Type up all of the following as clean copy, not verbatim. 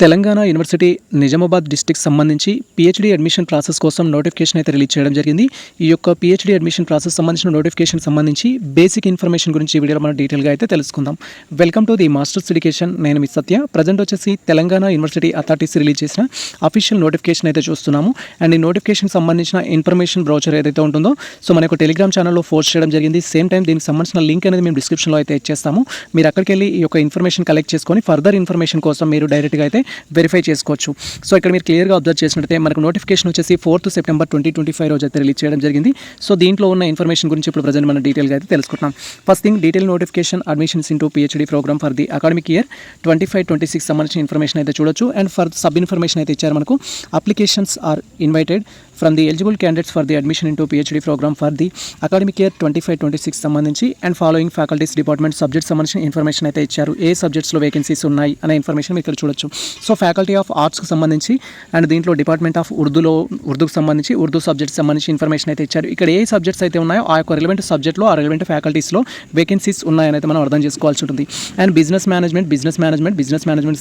Telangana university Nizamabad district సంబంధించి PhD admission process కోసం notification అయితే రిలీజ్ చేయడం జరిగింది. ఈ యొక్క పీహెచ్డీ అడ్మిషన్ ప్రాసెస్ సంబంధించిన నోటిఫికేషన్ సంబంధించి బేసిక్ ఇన్ఫర్మేషన్ గురించి ఈ వీడియోలో మనం డీటెయిల్గా అయితే తెలుసుకుందాం. Welcome to the masters education. నేను మీ సత్య. ప్రజెంట్ వచ్చేసి తెలంగాణ యూనివర్సిటీ అథారిటీస్ రిలీజ్ చేసిన అఫీషియల్ నోటిఫికేషన్ అయితే చూస్తున్నాము. అండ్ ఈ నోటిఫికేషన్ సంబంధించిన ఇన్ఫర్మేషన్ బ్రౌచర్ ఏదైతే ఉంటుందో మనకు టెలిగ్రామ్ ఛానల్లో పోస్ట్ చేయడం జరిగింది. సేమ్ టైం దీనికి సంబంధించిన లింక్ అనేది మేము డిస్క్రిప్షన్లో అయితే ఇచ్చేస్తాము. మీరు అక్కడికి వెళ్ళి ఈ యొక్క ఇన్ఫర్మేషన్ కలెక్ట్ చేసుకొని ఫర్దర్ ఇన్ఫర్మేషన్ కోసం మీరు డైరెక్ట్గా అయితే వెరిఫై చేసుకోవచ్చు. సో ఇక్కడ మీరు క్లియర్గా అబ్జర్వ్ చేసినట్లయితే మనకు నోటిఫికేషన్ వచ్చేసి 4th సెప్టెంబర్ 2025 రోజు అయితే రిలీజ్ చేయడం జరిగింది. సో దీంట్లో ఉన్న ఇన్ఫర్మేషన్ గురించి ఇప్పుడు ప్రజెంట్ మనం డీటెయిల్గా అయితే తెలుసుకుంటాం. First thing, detail notification admissions into PhD program for the academic year 25-26 సంబంధించిన ఇన్ఫర్మేషన్ అయితే చూడొచ్చు. అండ్ ఫర్ సబ్ ఇన్ఫర్మేషన్ అయితే ఇచ్చారు మనకు. Applications are invited from the eligible candidates for the admission into PhD program for the academic year 25-26 సంబంధించి and following faculties department subject సంబంధించిన information అయితే ఇచ్చారు. ఏ సబ్జెక్ట్స్లో వేకెన్సీస్ ఉన్నాయి అనే ఇన్ఫర్మేషన్ మీరు ఇక్కడ చూడొచ్చు. సో ఫ్యాకల్టీ ఆఫ్ ఆర్ట్స్కి సంబంధించి అండ్ దీంట్లో డిపార్ట్మెంట్ ఆఫ్ ఉర్దూకి సంబంధించి ఉర్దూ సబ్జెక్ట్స్ సంబంధించి ఇన్ఫర్మేషన్ అయితే ఇచ్చారు. ఇక్కడ ఏ సబ్జెక్ట్స్ అయితే ఉన్నాయో ఆ యొక్క రిలవెంట్ సబ్జెక్ట్లో ఆ రిలవెంట్ ఫ్యాకల్టీస్లో వేకెన్సీస్ ఉన్నాయని అయితే మనం అర్థం చేసుకోవాల్సి ఉంటుంది. అండ్ బిజినెస్ మేనేజ్మెంట్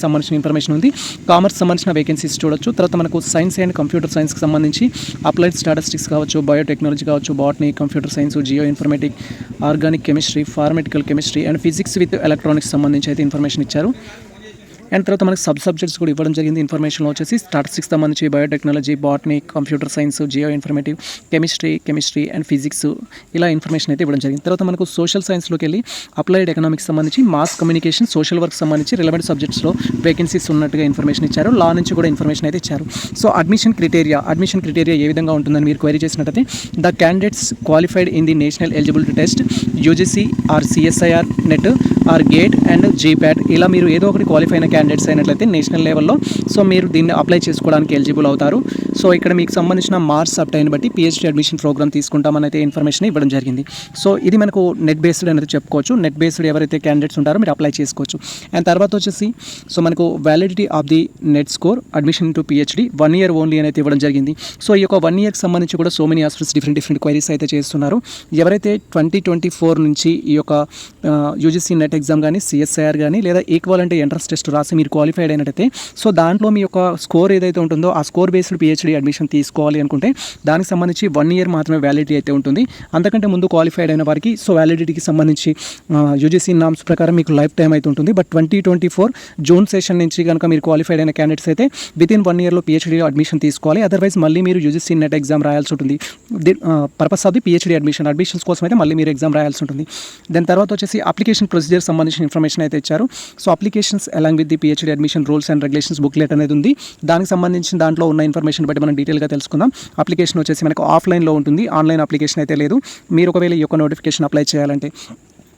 సంబంధించిన ఇన్ఫర్మేషన్ ఉంది. కామర్స్ సంబంధించిన వేకెన్సీస్ చూడొచ్చు. తర్వాత మనకు సైన్స్ అండ్ కంప్యూటర్ సైన్స్కి సంబంధించి అప్లైడ్ స్టాటిస్టిక్స్ కావచ్చు, బయోటెక్నాలజీ కావచ్చు, botany, computer science, geo informatic, organic chemistry, pharmaceutical chemistry and physics with electronics సంబంధించి అయితే ఇన్ఫర్మేషన్ ఇచ్చారు. అండ్ తర్వాత మనకు సబ్జెక్ట్స్ కూడా ఇవ్వడం జరిగింది. ఇన్ఫర్మేషన్లో వచ్చేసి స్టాటిస్టిక్స్ సంబంధించి biotechnology, botany, computer science, geo informative, chemistry and physics ఇలా ఇన్ఫర్మేషన్ అయితే ఇవ్వడం జరిగింది. తర్వాత మనకు సోషల్ సైన్స్లోకి వెళ్ళి అప్లైడ్ ఎకనామిక్స్ సంబంధించి మాస్ కమ్యూనికేషన్, సోషల్ వర్క్ సంబంధించి రిలవెంట్ సబ్జెక్ట్స్లో వేకెన్సీస్ ఉన్నట్టుగా ఇన్ఫర్మేషన్ ఇచ్చారు. లా నుంచి కూడా ఇన్ఫర్మేషన్ అయితే ఇచ్చారు. సో అడ్మిషన్ క్రైటీరియా ఏ విధంగా ఉంటుందని మీరు క్వైరీ చేసినట్టయితే the candidates qualified in the national eligibility test UGC or CSIR NET or GATE and GPAT ఇలా మీరు ఏదో ఒకటి క్వాలిఫై అయిన క్యాండిడేట్స్ అయినట్లయితే నేషనల్ లెవెల్లో సో మీరు దీన్ని అప్లై చేసుకోవడానికి ఎలిజిబుల్ అవుతారు. సో ఇక్కడ మీకు సంబంధించిన మార్క్స్ అప్టైన్ బట్టి పీహెచ్డీ అడ్మిషన్ ప్రోగ్రామ్ తీసుకుంటామని అయితే ఇన్ఫర్మేషన్ ఇవ్వడం జరిగింది. సో ఇది మనకు నెట్ బేస్డ్ అనేది చెప్పుకోవచ్చు. నెట్ బేస్డ్ ఎవరైతే క్యాండిడేట్స్ ఉంటారో మీరు అప్లై చేసుకోవచ్చు. అండ్ తర్వాత వచ్చేసి సో మనకు validity of the net score admission to PhD 1 year only అనేది ఇవ్వడం జరిగింది. సో ఈ యొక్క 1 yearకి సంబంధించి కూడా so many aspirants different queries అయితే చేస్తున్నారు. ఎవరైతే 2024 నుంచి ఈ యొక్క యూజీసీ నెట్ ఎగ్జామ్ కానీ, సిఎస్ఐఆర్ కానీ లేదా ఈక్వాలెంట్ ఎంట్రన్స్ టెస్ట్ రాసి మీరు క్వాలిఫైడ్ అయినట్టయితే సో దాంట్లో మీ యొక్క స్కోర్ ఏదైతే ఉంటుందో ఆ స్కోర్ బేస్డ్ పీహెచ్డీ అడ్మిషన్ తీసుకోవాలి అనుకుంటే దానికి సంబంధించి 1 year మాత్రమే వ్యాలిడిటీ అయితే ఉంటుంది. అంతకంటే ముందు క్వాలిఫైడ్ అయిన వారికి సో వ్యాలిడిటీకి సంబంధించి యూజీసీ నామ్స్ ప్రకారం మీకు లైఫ్ టైం అయితే ఉంటుంది. బట్ 2024 జూన్ సెషన్ నుంచి కనుక మీరు క్వాలిఫైడ్ అయిన క్యాండిడేట్స్ అయితే వితిన్ 1 yearలో పీహెచ్డీ అడ్మిషన్ తీసుకోవాలి. అదర్వైజ్ మళ్ళీ మీరు యూజీసీ నెట్ ఎగ్జామ్ రాయాల్సి ఉంటుంది. Purpose of the PhD admissions కోసం అయితే మళ్ళీ మీరు ఎగ్జామ్ రాయాల్సి ఉంటుంది. దాని తర్వాత వచ్చేసి అప్లికేషన్ ప్రొసీజర్ సంబంధించిన ఇన్ఫర్మేషన్ అయితే ఇచ్చారు. So applications along with the PhD admission rules and regulations booklet అనేది ఉంది. దానికి సంబంధించిన దాంట్లో ఉన్న ఇన్ఫర్మేషన్ బట్టి మనం డీటెయిల్గా తెలుసుకుందాం. అప్లికేషన్ వచ్చేసి మనకు ఆఫ్లైన్లో ఉంటుంది, ఆన్లైన్ అప్లికేషన్ అయితే లేదు. మీరు ఒకవేళ ఈ యొక్క నోటిఫికేషన్ అప్లై చేయాలంటే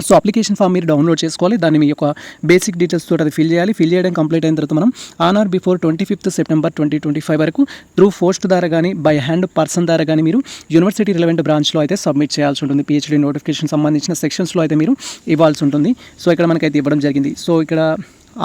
సో అప్లికేషన్ ఫామ్ మీరు డౌన్లోడ్ చేసుకోవాలి. దాన్ని మీ యొక్క బేసిక్ డీటెయిల్స్ తోటి అది ఫిల్ చేయాలి. ఫిల్ చేయడం కంప్లీట్ అయిన తర్వాత మనం on are before 25th September 2025 వరకు త్రూ పోస్ట్ ద్వారా కానీ బై హ్యాండ్ పర్సన్ ద్వారా కానీ మీరు యూనివర్సిటీ రిలవెంట్ బ్రాంచ్లో అయితే సబ్మిట్ చేయాల్సి ఉంటుంది. పీహెచ్డీ నోటిఫికేషన్ సంబంధించిన సెక్షన్స్లో అయితే మీరు ఇవ్వాల్సి ఉంటుంది. సో ఇక్కడ మనకైతే ఇవ్వడం జరిగింది. సో ఇక్కడ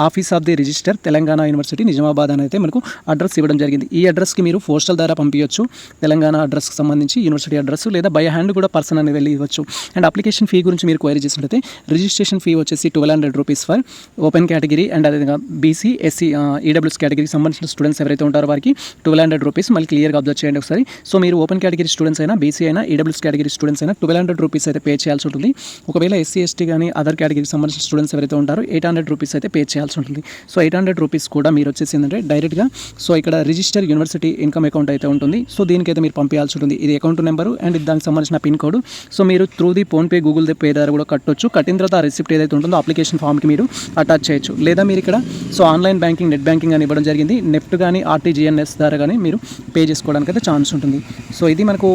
office of the register Telangana university Nizamabad అని అయితే మనకు అడ్రస్ ఇవ్వడం జరిగింది. ఈ అడ్రస్కి మీరు పోస్టల్ ద్వారా పంపించవచ్చు. తెలంగాణ అడ్రస్కి సంబంధించి యూనివర్సిటీ అడ్రస్ లేదా బై హ్యాండ్ కూడా పర్సన్ అనేది వెళ్ళి ఇవ్వచ్చు. అండ్ అప్లికేషన్ ఫీ గురించి మీరు క్వైరీ చేసినట్లయితే రిజిస్ట్రేషన్ ఫీ వచ్చేసి 1200 rupees for open category and అదేవిధంగా బీసీ, ఎస్సీ, ఈడబ్ల్యూఎస్ కేటగిరీకి సంబంధించిన స్టూడెంట్స్ ఎవరైతే ఉంటారో వారికి 1200 రూపీస్. మళ్ళీ క్లియర్గా అబ్జర్వ్ చేయండి ఒకసారి. సో మీరు ఓపెన్ కేటగిరీ స్టూడెంట్స్ అయినా, బీసీ అయినా, ఈడబ్ల్యూఎస్ కేటగిరీ స్టూడెంట్స్ అయినా 1200 రూపీస్ అయితే పే చేయాల్సి ఉంటుంది. ఒకవేళ ఎస్సీ, ఎస్టీ కానీ అదర్ కేటగిరీకి సంబంధించిన స్టూడెంట్స్ ఎవరైతే ఉంటారో 800 రూపీస్ అయితే పే చేయాల్సి ఉంటుంది. సో 800 రూపీస్ కూడా మీరు వచ్చేసి ఏంటంటే డైరెక్ట్గా సో ఇక్కడ రిజిస్టర్ యూనివర్సిటీ ఇన్కమ్ అకౌంట్ అయితే ఉంటుంది. సో దీనికైతే మీరు పంపించాల్సి ఉంటుంది. ఇది అకౌంట్ నెంబరు అండ్ దానికి సంబంధించిన పిన్ కోడ్. సో మీరు through the PhonePe, Google pay ద్వారా కూడా కట్టొచ్చు. కట్టిన తర్వాత ఆ రిసిప్ట్ ఏదైతే ఉంటుందో అప్లికేషన్ ఫామ్కి మీరు అటాచ్ చేయొచ్చు. లేదా మీరు ఇక్కడ so online banking, net banking అని ఇవ్వడం జరిగింది. నెఫ్ట్ కానీ ఆర్టీజీఎన్ఎస్ ద్వారా కానీ మీరు పే చేసుకోవడానికి అయితే ఛాన్స్ ఉంటుంది. సో ఇది మనకు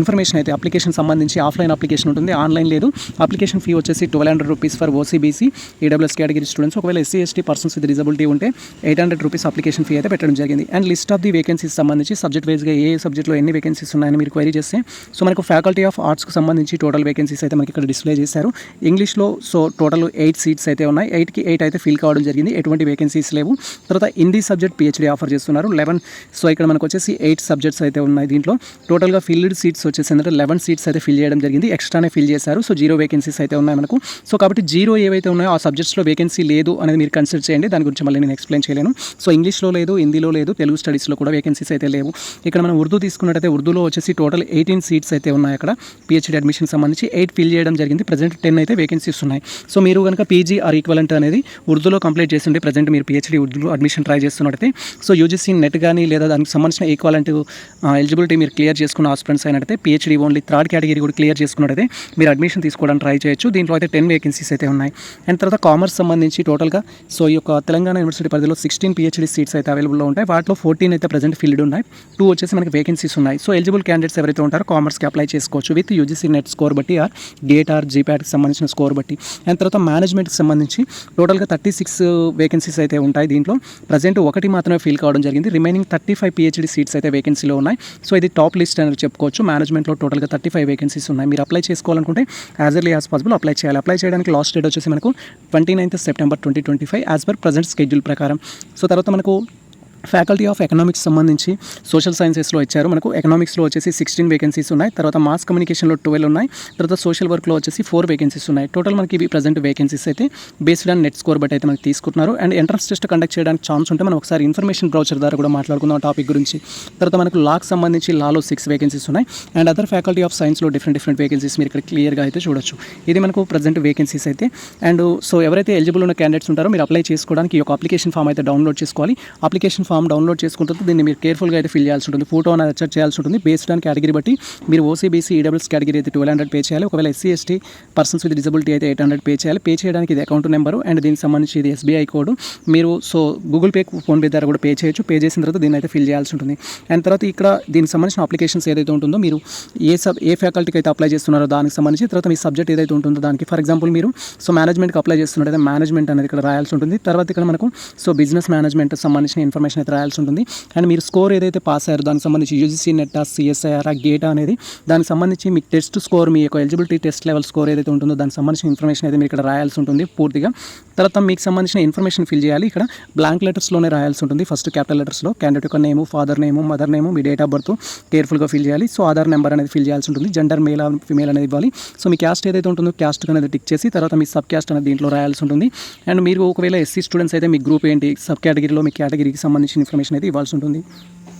ఇన్ఫర్మేషన్ అయితే అప్లికేషన్ సంబంధించి ఆఫ్లైన్ అప్లికేషన్ ఉంటుంది, ఆన్లైన్ లేదు. అప్లికేషన్ ఫీ వచ్చేసి 1200 rupees for OCBC, EWS category students. ఒకవేళ SC, ST persons with disability ఉంటే 800 రూపీస్ అప్లికేషన్ ఫీ అయితే పెట్టడం జరిగింది. And list of the vacancies సంబంధించి సబ్జెక్ట్ వైజ్గా ఏ సబ్జెక్ట్లో ఎన్ని వేకెన్సీస్ ఉన్నాయని మీరు క్వైరీ చేస్తే సో మనకు ఫ్యాకల్టీ ఆఫ్ ఆర్ట్స్కి సంబంధించి టోటల్ వేకెన్సీస్ అయితే మనకి ఇక్కడ డిస్ప్లే చేశారు. ఇంగ్లీష్లో సో టోటల్ 8 సీట్స్ అయితే ఉన్నాయి. 8కి 8 అయితే ఫిల్ కావడం జరిగింది. ఎటువంటి వేకెన్సీస్ లేవు. తర్వాత హిందీ సబ్జెక్ట్ పీహెచ్డీ ఆఫర్ చేస్తున్నారు 11. సో ఇక్కడ మనకు వచ్చేసి 8 సబ్జెక్ట్స్ అయితే ఉన్నాయి. దీంట్లో టోటల్గా ఫిల్డ్ సీట్స్ వచ్చేసి 11 సీట్స్ అయితే ఫిల్ చేయడం జరిగింది. ఎక్స్ట్రానే ఫిల్ చేశారు. సో 0 వేకెన్సీస్ అయితే ఉన్నాయి మనకు. సో కాబట్టి 0 ఏవైతే ఉన్నాయో ఆ సబ్జెక్ట్స్లో వేకెన్సీ లేదు అనేది మీరు కన్సిడర్ చేయండి. దాని గురించి మళ్ళీ నేను ఎక్స్ప్లెయిన్ చేయలేను. సో ఇంగ్లీష్లో లేదు, హిందీలో లేదు, తెలుగు స్టడీస్లో కూడా వేకెన్సీస్ అయితే లేవు. ఇక్కడ మనం ఉర్దూ తీసుకున్నట్టయితే ఉర్దూలో వచ్చేసి టోటల్ 18 సీట్స్ అయితే ఉన్నాయి. అక్కడ పిహెచ్డి అడ్మిషన్ సంబంధించి 8 ఫిల్ చేయడం జరిగింది. ప్రజెంట్ 10 అయితే వేకెన్సీస్ ఉన్నాయి. సో మీరు కనుక పీజీ ఆర్ ఈక్వలెంట్ అనేది ఉర్దూలో కంప్లీట్ చేస్తుంటే ప్రజెంట్ మీరు పిహెచ్డి ఉర్దూలో అడ్మిషన్ ట్రై చేస్తున్నట్టయితే సో యూజీసీ నెట్ కానీ లేదా దానికి సంబంధించిన ఈక్వలెంట్ ఎలిజిబిలిటీ మీరు క్లియర్ చేసుకున్న ఆస్పిరెంట్స్ అయినట్టయితే పిహెచ్డి ఓన్లీ థర్డ్ కేటగిరీ కూడా క్లియర్ చేసుకున్నట్టయితే మీరు అడ్మిషన్ తీసుకోవడానికి ట్రై చేయొచ్చు. దీంట్లో అయితే 10 వేకెన్సీస్ అయితే ఉన్నాయి. అండ్ తర్వాత కామర్స్ సంబంధించి టోటల్గా సో ఈ యొక్క తెలంగాణ యూనివర్సిటీ పరిధిలో 16 పిహెచ్డి సీట్స్ అయితే అవైలబుల్లో ఉంటాయి. వాటిలో 14 అయితే ప్రజెంట్ ఫిల్డ్ ఉన్నాయి. 2 వచ్చేసి మనకి వేకెన్సీస్ ఉన్నాయి. సో ఎలిజిబుల్ క్యాండిడేట్స్ ఎవరైతే ఉంటారో కామర్స్కి అప్లై చేసుకోవచ్చు విత్ యూజీసీ నెట్ స్కోర్ బట్టి ఆర్ గేట్ ఆర్ జీప్యాట్కి సంబంధించిన స్కోర్ బట్టి. అండ్ తర్వాత మేనేజ్మెంట్కి సంబంధించి టోటల్గా 36 వేకెన్సీస్ అయితే ఉంటాయి. దీంట్లో ప్రజెంట్ 1 మాత్రమే ఫిల్ కావడం జరిగింది. రిమైనింగ్ 35 పిహెచ్డి సీట్స్ అయితే వేకెన్సీలో ఉన్నాయి. సో ఇది టాప్ లిస్ట్ అని చెప్పుకోవచ్చు. మేనేజ్మెంట్లో టోటల్గా 35 వేకెన్సీస్ ఉన్నాయి. మీరు అప్లై చేసుకోవాలనుకుంటే as early as possible apply చేయాలి. అప్లై చేయడానికి లాస్ట్ డేట్ వచ్చేసి మనకు 29th September 2025 as per present schedule ప్రకారం. సో తర్వాత మనకు ఫ్యాకల్టీ ఆఫ్ ఎకనామిక్స్ సంబంధించి సోషల్ సైన్సెస్లో ఇచ్చారు. మనకు ఎకనామిక్స్లో వచ్చేసి 16 వేకెన్సీస్ ఉన్నాయి. తర్వాత మాస్ కమ్యూనికేషన్లో 12 ఉన్నాయి. తర్వాత సోషల్ వర్క్లో వచ్చేసి 4 వేకెన్సీస్ ఉన్నాయి. టోటల్ మనకి ఇవి ప్రజెంట్ వేకెన్సీస్ అయితే బేస్డ్ ఆన్ నెట్ స్కోర్ బట్టి అయితే మనకి తీసుకుంటున్నారు. అండ్ ఎంట్రన్స్ టెస్ట్ కండక్ట్ చేయడానికి ఛాన్స్ ఉంటే మనం ఒకసారి ఇన్ఫర్మేషన్ బ్రౌచర్ ద్వారా కూడా మాట్లాడుకుందాం టాపిక్ గురించి. తర్వాత మనకు లాకి సంబంధించి లాలో 6 వేకెన్సీస్ ఉన్నాయి. అండ్ అదర్ ఫ్యాకల్టీ ఆఫ్ సైన్స్లో డిఫరెంట్ వేకెన్సీస్ మీరు ఇక్కడ క్లియర్గా అయితే చూడొచ్చు. ఇది మనకు ప్రజెంట్ వేకెన్సీస్ అయితే. అండ్ సో ఎవరైతే ఎలిజిబుల్ ఉన్న క్యాండిడేట్స్ ఉంటారో మీరు అప్లై చేసుకోవడానికి ఈ యొక్క అప్లికేషన్ ఫామ్ అయితే డౌన్లోడ్ చేసుకోవాలి. అప్లికేషన్ ఫామ్ డౌన్లోడ్ చేసుకుంటే దీన్ని మీరు కేర్ఫుల్గా అయితే ఫిల్ చేయాల్సి ఉంటుంది. ఫోటో అనేది అటాచ్ చేయాల్సి ఉంటుంది. బేస్డ్ ఆన్ కేటగిరీ బట్టి మీరు ఓసీబీసీ ఈడబ్ల్యూఎస్ కేటగిరీ అయితే 1200 పే చేయాలి. ఒకవేళ SC ST persons with disability అయితే 800 పే చేయాలి. పే చేయడానికి ఇది అకౌంట్ నెంబరు అండ్ దీనికి సంబంధించి ఇది ఎస్బీఐ కోడ్. మీరు సో గూగుల్ పే, ఫోన్పే ద్వారా కూడా పే చేయొచ్చు. పే చేసిన తర్వాత దీన్ని అయితే ఫిల్ చేయాల్సి ఉంటుంది. అండ్ తర్వాత ఇక్కడ దీనికి సంబంధించిన అప్లికేషన్స్ ఏదైతే ఉంటుందో మీరు ఏ ఫ్యాకల్టీకి అయితే అప్లై చేస్తున్నారో దానికి సంబంధించి, తర్వాత మీ సబ్జెక్ట్ ఏదైతే ఉంటుందో దానికి, ఫర్ ఎగ్జాంపుల్ మీరు సో మేనేజ్మెంట్కి అప్లై చేస్తున్నట్టయితే మేనేజ్మెంట్ అనేది ఇక్కడ రాయాల్సి ఉంటుంది. తర్వాత ఇక్కడ మనకు సో బిజినెస్ మేనేజ్మెంట్ సంబంధించిన ఇన్ఫర్మేషన్ అయితే రాయాల్సి ఉంటుంది. అండ్ మీరు స్కోర్ ఏదైతే పాస్ అయ్యారో దానికి సంబంధించి యూజీసీ నెట్ సిఎస్ఐఆర్ గేటా అనేది దానికి సంబంధించి మీ టెస్ట్ స్కోర్, మీ యొక్క ఎలిజిబిలిటీ టెస్ట్ లెవెల్ స్కోర్ ఏదైతే ఉంటుందో దానికి సంబంధించిన ఇన్ఫర్మేషన్ అయితే మీరు ఇక్కడ రాయాల్సి ఉంటుంది పూర్తిగా. తర్వాత మీకు సంబంధించిన ఇన్ఫర్మేషన్ ఫిల్ చేయాలి. ఇక్కడ బ్లాంక్ లెటర్స్లోనే రాయాల్సి ఉంటుంది. ఫస్ట్ క్యాపిటల్ లెటర్స్లో క్యాండిడేట్ యొక్క name, father name, mother name, మీ డేట్ ఆఫ్ బర్త్ కేర్ఫుల్గా ఫిల్ చేయాలి. సో ఆధార్ నెంబర్ అనేది ఫిల్ చేయాల్సి ఉంటుంది. జెండర్ మేల్ ఫిమేల్ అనేది ఇవ్వాలి. సో మీ క్యాస్ట్ ఏదైతే ఉంటుందో క్యాస్ట్ అనేది టిక్ చేసి తర్వాత మీ సబ్ క్యాస్ట్ అనేది దీంట్లో రాయాల్సి ఉంటుంది. అండ్ మీరు ఒకవేళ ఎస్సీ స్టూడెంట్స్ అయితే మీ గ్రూప్ ఏంటి, సబ్ కేటగిరీలో మీ కేటగిరీకి సంబంధించిన ఇన్ఫర్మేషన్ అయితే ఇవ్వాల్సి ఉంటుంది.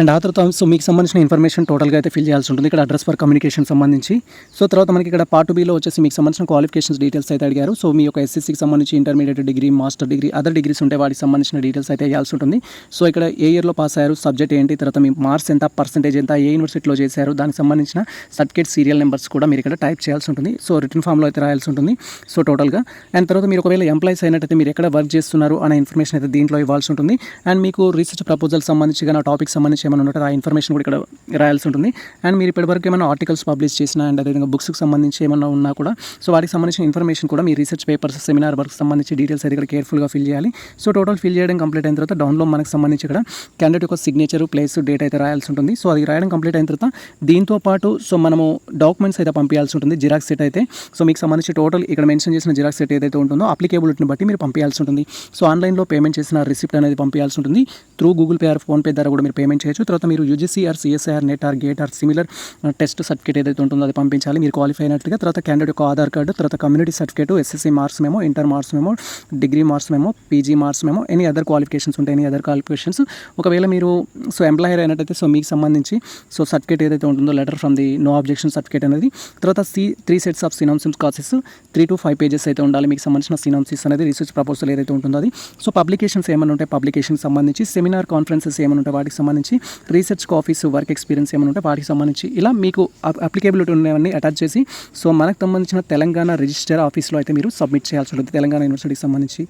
అండ్ ఆ తర్వాత సో మీకు సంబంధించిన ఇన్ఫర్మేషన్ టోటల్గా అయితే ఫిల్ చేయాల్సి ఉంటుంది. ఇక్కడ అడ్రస్ ఫర్ కమ్యూనికేషన్ సంబంధించి. సో తర్వాత మనకి ఇక్కడ పార్ట్ బిలో వచ్చేసి మీకు సంబంధించిన క్వాలిఫికేషన్స్ డీటెయిల్స్ అయితే అడిగారు. సో మీ యొక్క ఎస్ఎస్సికి సంబంధించి intermediate degree, master degree, other degrees ఉంటే వాటికి సంబంధించిన డీటెయిల్స్ అయితే వేయాల్సి ఉంటుంది. సో ఇక్కడ ఏ ఇయర్లో పాస్ అయ్యారు, సబ్జెక్ట్ ఏంటి, తర్వాత మీ మార్క్స్ ఎంత, పర్సెంటేజ్ ఎంత, ఏ యూనివర్సిటీలో చేశారు, దానికి సంబంధించిన సర్టిఫికేట్ సీరియల్ నెంబర్స్ కూడా మీరు ఇక్కడ టైప్ చేయాల్సి ఉంటుంది. సో రిటర్న్ ఫామ్లో అయితే రాయాల్సి ఉంటుంది. సో టోటల్గా అండ్ తర్వాత మీరు ఒకవేళ ఎంప్లాయీస్ అయినట్టయితే మీరు ఎక్కడ వర్క్ చేస్తున్నారు అనే ఇన్ఫర్మేషన్ అయితే దీంట్లో ఇవ్వాల్సి ఉంటుంది. అండ్ మీకు రీసెర్చ్ ప్రపోజల్ సంబంధించి కానీ ఆ టాపిక్ సంబంధించి ఏమైనా ఉంటే ఆ ఇన్ఫర్మేషన్ కూడా ఇక్కడ రాయాల్సి ఉంటుంది. అండ్ మీరు ఇప్పటివరకు ఏమైనా ఆర్టికల్స్ పబ్లిష్ చేసినా అండ్ అదేవిధంగా బుక్స్కి సంబంధించి ఏమైనా ఉన్నా కూడా సో వాటికి సంబంధించిన ఇన్ఫర్మేషన్ కూడా మీ రీసెర్చ్ పేపర్స్, సెమినార్ వర్క్ సంబంధించి డీటెయిల్స్ అయితే ఇక్కడ కేర్ఫుల్గా ఫిల్ చేయాలి. సో టోటల్ ఫిల్ చేయడం కంప్లీట్ అయిన తర్వాత డౌన్లో మనకు సంబంధించి ఇక్కడ క్యాండిడేట్ యొక్క సిగ్నేచర్, ప్లేస్, డేట్ అయితే రాయాల్సి ఉంటుంది. సో అది రాయడం కంప్లీట్ అయిన తర్వాత దీంతో పాటు సో మనము డాక్యుమెంట్స్ అయితే పంపించాల్సి ఉంటుంది. జిరాక్స్ సెట్ అయితే సో మీకు సంబంధించి టోటల్ ఇక్కడ మెన్షన్ చేసిన జిరాక్స్ సెట్ ఏదైతే ఉంటుందో అప్లికేబిలిటీని బట్టి మీరు పంపించాల్సి ఉంటుంది. సో ఆన్లైన్లో పేమెంట్ చేసిన రిసిప్ట్ అనేది పంపించాల్సి ఉంటుంది. Through Google Pay or PhonePe ద్వారా కూడా మీరు పేమెంట్ చేయొచ్చు. తర్వాత మీరు UGC or CSIR NET or GATE or similar test certificate ఏదైతే ఉంటుందో అది పంపించాలి మీరు క్వాలిఫై అయినట్లుగా. తర్వాత క్యాండిడేట్ యొక్క ఆధార్ కార్డు, తర్వాత community certificate, SSC marks memo, inter marks memo, degree marks memo, PG marks memo, any other qualifications ఉంటాయి. ఎనీ అదర్ క్వాలిఫికేషన్స్ ఒకవేళ మీరు సో ఎంప్లాయర్ అయినట్టయితే సో మీకు సంబంధించి సో సర్టిఫికేట్ ఏదైతే ఉంటుందో letter from the no objection certificate అనేది. తర్వాత 3 sets ఆఫ్ సినాప్సిస్ కాసెస్ 3 to 5 pages అయితే ఉండాలి మీకు సంబంధించిన సినాప్సిస్ అనేది, రీసెర్చ్ ప్రపోజల్ ఏదైతే ఉంటుందో అది. సో పబ్లికేషన్స్ ఏమైనా ఉంటాయి, పబ్లికేషన్కి సంబంధించి, సెమినార్ కాన్ఫరెన్సెస్ ఏమైనా ఉంటాయి వాటికి సంబంధించి, రీసెర్చ్ ఆఫీస్ వర్క్ ఎక్స్పీరియన్స్ ఏమైనా ఉంటే వాటికి సంబంధించి ఇలా మీకు అప్లికేబిలిటీ ఉన్నవన్నీ అటాచ్ చేసి సో మనకు సంబంధించిన తెలంగాణ రిజిస్టర్ ఆఫీస్లో అయితే మీరు సబ్మిట్ చేయాల్సి ఉంటుంది తెలంగాణ యూనివర్సిటీకి సంబంధించి.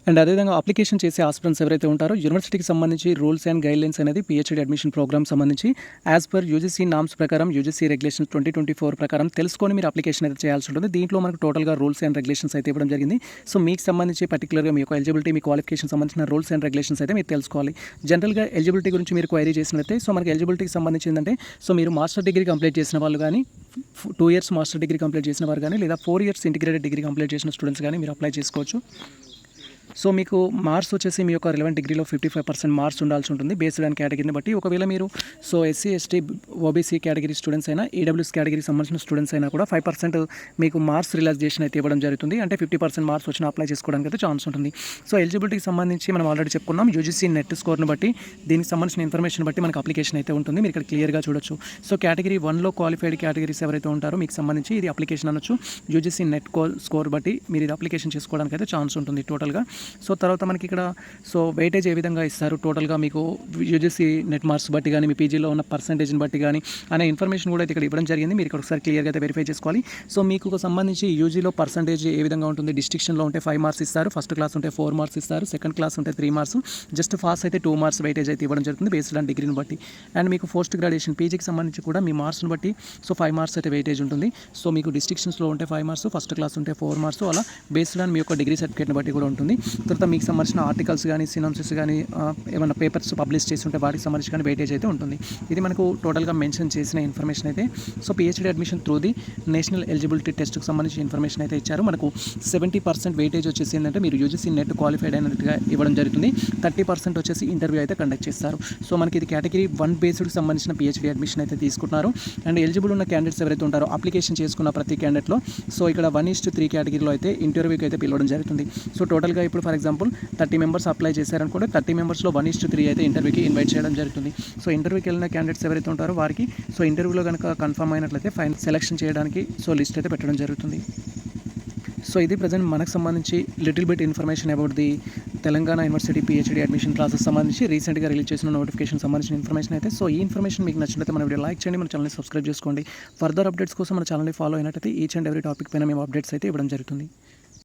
అండ్ అదేవిధంగా అప్లికేషన్ చేసే ఆస్పిరెంట్స్ ఎవరైతే ఉంటారో యూనివర్సిటీకి సంబంధించి రూల్స్ అండ్ గైడ్లైన్స్ అనేది పిహెచ్డి అడ్మిషన్ ప్రోగ్రామ్ సంబంధించి యాజ్ పర్ యూజీసీ నామ్స్ ప్రకారం, యూజీసీ రెగ్యులేషన్స్ 2024 ప్రకారం తెలుసుకొని మీరు అప్లికేషన్ అయితే చేయాల్సి ఉంటుంది. దీంట్లో మనకు టోటల్గా రూల్స్ అండ్ రెగ్యులేషన్స్ అయితే ఇవ్వడం జరిగింది. సో మీకు సంబంధించి పర్టికులర్గా మీ యొక్క ఎలిజిబిలిటీ, మీ క్వాలిఫికేషన్ సంబంధించిన రూల్స్ అండ్ రెగ్యులేషన్స్ అయితే మీరు తెలుసుకోవాలి. జనరల్గా ఎలిజిబిలిటీ గురించి మీరు క్వైరీ చేసినట్లయితే సో మనకి ఎలిజిబిలిటీకి సంబంధించి ఏంటంటే సో మీరు మాస్టర్ డిగ్రీ కంప్లీట్ చేసిన వాళ్ళు కానీ, 2 years మాస్టర్ డిగ్రీ కంప్లీట్ చేసిన వారు కానీ, లేదా 4 years ఇంటిగ్రేటెడ్ డిగ్రీ కంప్లీట్ చేసిన స్టూడెంట్స్ కానీ మీరు అప్లై చేసుకోవచ్చు. సో మీకు మార్క్స్ వచ్చేసి మీ యొక్క రిలవెంట్ డిగ్రీలో 55% మార్క్స్ ఉండాల్సి ఉంటుంది బేస్డ్ ఆన్ కేటగిరీని బట్టి. ఒకవేళ మీరు so SC ST OBC category students అయినా ఈడబ్ల్యూఎస్ కేటగిరీకి సంబంధించిన స్టూడెంట్స్ అయినా కూడా 5% మీకు మార్క్స్ రిలాక్సేషన్ అయితే ఇవ్వడం జరుగుతుంది. అంటే 50% మార్క్స్ వచ్చిన అప్లై చేసుకోవడానికి అయితే ఛాన్స్ ఉంటుంది. సో ఎలిజిబిలిటీకి సంబంధించి మనం ఆల్రెడీ చెప్పుకున్నాం. యూజీసీ నెట్ స్కోర్ని బట్టి దీనికి సంబంధించిన ఇన్ఫర్మేషన్ బట్టి మనకు అప్లికేషన్ అయితే ఉంటుంది. మీరు ఇక్కడ క్లియర్గా చూడొచ్చు. సో కేటగిరీ 1లో క్వాలిఫైడ్ కేటగిరీస్ ఎవరైతే ఉంటారో మీకు సంబంధించి ఇది అప్లికేషన్ అనొచ్చు. యూజీసీ నెట్ స్కోర్ బట్టి మీరు ఇది అప్లికేషన్ చేసుకోవడానికి అయితే ఛాన్స్ ఉంటుంది టోటల్గా. సో తర్వాత మనకి ఇక్కడ సో వెయిటేజ్ ఏ విధంగా ఇస్తారు టోటల్గా మీకు యూజీసీ నెట్ మార్క్స్ బట్టి కానీ మీ పీజీలో ఉన్న పర్సంటేజ్ని బట్టి కానీ అనే ఇన్ఫర్మేషన్ కూడా ఇక్కడ ఇవ్వడం జరిగింది. మీరు ఇక్కడ ఒకసారి క్లియర్గా అయితే వెరిఫై చేసుకోవాలి. సో మీకు సంబంధించి యూజీలో పర్సంటేజ్ ఏ విధంగా ఉంటుంది, డిస్టింక్షన్లో ఉంటే 5 మార్క్స్ ఇస్తారు, ఫస్ట్ క్లాస్ ఉంటే 4 మార్క్స్ ఇస్తారు, సెకండ్ క్లాస్ ఉంటే 3 మార్క్స్, జస్ట్ పాస్ అయితే 2 మార్క్స్ వెయిటేజ్ అయితే ఇవ్వడం జరుగుతుంది బేస్డ్ ఆన్ డిగ్రీని బట్టి. అండ్ మీకు పోస్ట్ గ్రాడ్యుయేషన్ పీజీకి సంబంధించి కూడా మీ మార్క్స్ని బట్టి సో 5 మార్క్స్ అయితే వెయిటేజ్ ఉంటుంది. సో మీకు డిస్టింక్షన్స్లో ఉంటే 5 మార్క్స్, ఫస్ట్ క్లాస్ ఉంటే 4 మార్క్స్, అలా బేస్డ్ ఆన్ మీ యొక్క డిగ్రీ సర్టిఫికేట్ని బట్టి కూడా ఉంటుంది. తర్వాత మీకు సంబంధించిన ఆర్టికల్స్ కానీ సినాప్సిస్ కానీ ఏమైనా పేపర్స్ పబ్లిష్ చేసి ఉంటే వాటికి సంబంధించి కానీ వెయిటేజ్ అయితే ఉంటుంది. ఇది మనకు టోటల్గా మెన్షన్ చేసిన ఇన్ఫర్మేషన్ అయితే. So PhD admission through the national eligibility టెస్ట్కి సంబంధించిన ఇన్ఫర్మేషన్ అయితే ఇచ్చారు. మనకు 70% వెయిటేజ్ వచ్చేసి ఏంటంటే మీరు యూజీసీ నెట్ క్వాలిఫైడ్ అయినట్టుగా ఇవ్వడం జరుగుతుంది. 30% వచ్చేసి ఇంటర్వ్యూ అయితే కండక్ట్ చేస్తారు. సో మనకి ఇది కేటగిరీ 1 బేస్డ్కి సంబంధించిన పిహెచ్డీ అడ్మిషన్ అయితే తీసుకుంటున్నారు. అండ్ ఎలిజిబుల్ ఉన్న క్యాండిడేట్స్ ఎవరైతే ఉంటారో అప్లికేషన్ చేసుకున్న ప్రతి క్యాండిడేట్లో సో ఇక్కడ 1:3 కేటగిరీలో అయితే ఇంటర్వ్యూకి అయితే పిలవడం జరుగుతుంది. సో టోటల్గా ఇప్పుడు ఫర్ ఎగ్జాంపుల్ 30 మెంబర్స్ అప్లై చేశారనుకుంటే 30 మెంబర్స్లో 1:3 అయితే ఇంటర్వ్యూకి ఇన్వైట్ చేయడం జరుగుతుంది. సో ఇంటర్వ్యూకి వెళ్ళిన క్యాండిడేట్స్ ఎవరైతే ఉంటారో వారికి సో ఇంటర్వ్యూలో కనుక కన్ఫర్మ్ అయినట్లయితే ఫైనల్ సెలెక్షన్ చేయడానికి సో లిస్ట్ అయితే పెట్టడం జరుగుతుంది. సో ఇది ప్రజెంట్ మనకు సంబంధించి little bit information about the Telangana university PhD admission process సంబంధించి రీసెంట్గా రిలీజ్ చేసిన నోటిఫికేషన్ సంబంధించిన ఇన్ఫర్మేషన్ అయితే. సో ఈ ఇన్ఫర్మేషన్ మీకు నచ్చినట్లయితే మన వీడియో లైక్ చేయండి, మన ఛానల్ని సబ్స్క్రైబ్ చేసుకోండి. ఫర్దర్ అప్డేట్స్ కోసం మన ఛానల్ని ఫాలో అయినట్లయితే ఈచ్ అండ్ ఎవ్రీ టాపిక్ పైన మేము అప్డేట్స్ అయితే ఇవ్వడం జరుగుతుంది.